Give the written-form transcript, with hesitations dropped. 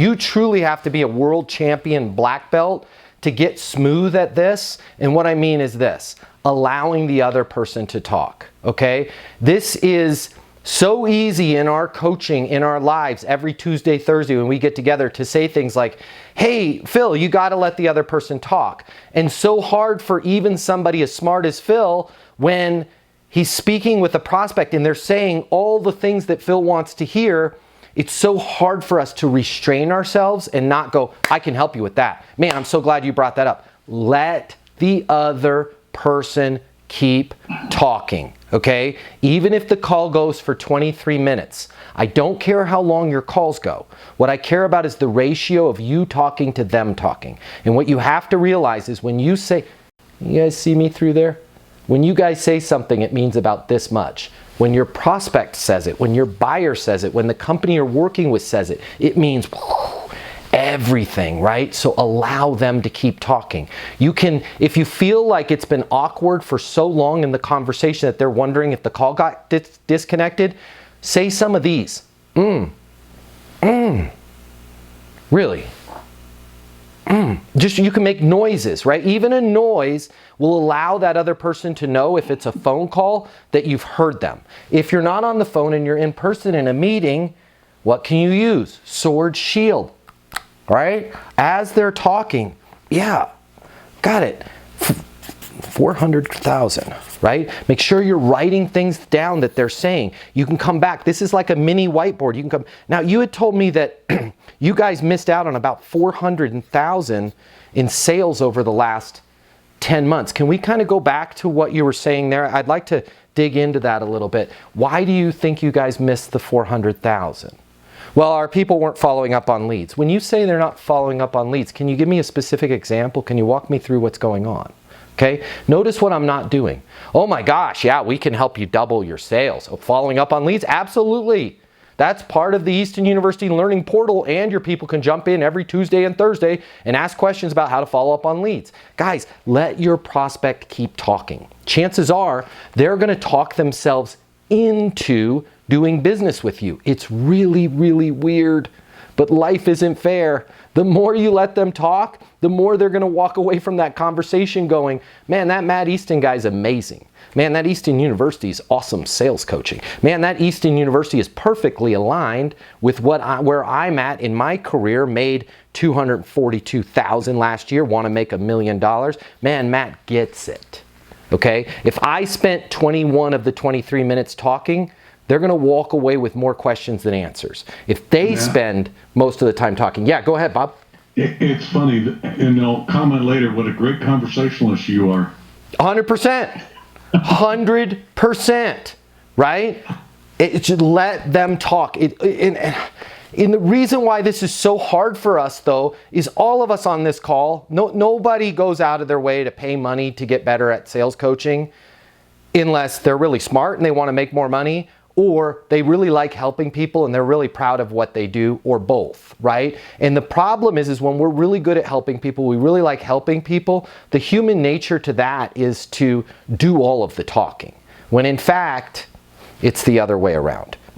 You truly have to be a world champion black belt to get smooth at this. And what I mean is this, allowing the other person to talk, okay? This is so easy in our coaching, in our lives, every Tuesday, Thursday when we get together to say things like, hey, Phil, you got to let the other person talk. And so hard for even somebody as smart as Phil when he's speaking with a prospect and they're saying all the things that Phil wants to hear. It's so hard for us to restrain ourselves and not go, I can help you with that. Man, I'm so glad you brought that up. Let the other person keep talking, okay? Even if the call goes for 23 minutes. I don't care how long your calls go. What I care about is the ratio of you talking to them talking. And what you have to realize is when you say, you guys see me through there? When you guys say something, it means about this much. When your prospect says it, when your buyer says it, when the company you're working with says it, it means everything, right? So allow them to keep talking. You can, if you feel like it's been awkward for so long in the conversation that they're wondering if the call got disconnected, say some of these. Really? Just, you can make noises, right? Even a noise will allow that other person to know if it's a phone call that you've heard them. If you're not on the phone and you're in person in a meeting, what can you use? Sword, shield, right? As they're talking, yeah, got it. 400,000, right? Make sure you're writing things down that they're saying. You can come back. This is like a mini whiteboard. You can come. Now, you had told me that you guys missed out on about 400,000 in sales over the last 10 months. Can we kind of go back to what you were saying there? I'd like to dig into that a little bit. Why do you think you guys missed the 400,000? Well, our people weren't following up on leads. When you say they're not following up on leads, can you give me a specific example? Can you walk me through what's going on? Okay, notice what I'm not doing. Oh my gosh, yeah, we can help you double your sales. Oh, following up on leads? Absolutely. That's part of the Easton University Learning Portal, and your people can jump in every Tuesday and Thursday and ask questions about how to follow up on leads. Guys, let your prospect keep talking. Chances are they're going to talk themselves into doing business with you. It's really, really weird, but life isn't fair. The more you let them talk, the more they're going to walk away from that conversation going, man, that Matt Easton guy's amazing. Man, that Easton University is awesome sales coaching. Man, that Easton University is perfectly aligned with where I'm at in my career, made $242,000 last year, want to make $1 million. Man, Matt gets it. Okay? If I spent 21 of the 23 minutes talking, they're going to walk away with more questions than answers. If they spend most of the time talking. Yeah, go ahead, Bob. It's funny, and I'll comment later, what a great conversationalist you are. 100%. 100%. Right? It should let them talk. And the reason why this is so hard for us, though, is all of us on this call, nobody goes out of their way to pay money to get better at sales coaching unless they're really smart and they want to make more money, or they really like helping people and they're really proud of what they do, or both, right? And the problem is when we're really good at helping people, we really like helping people, the human nature to that is to do all of the talking, when in fact, it's the other way around.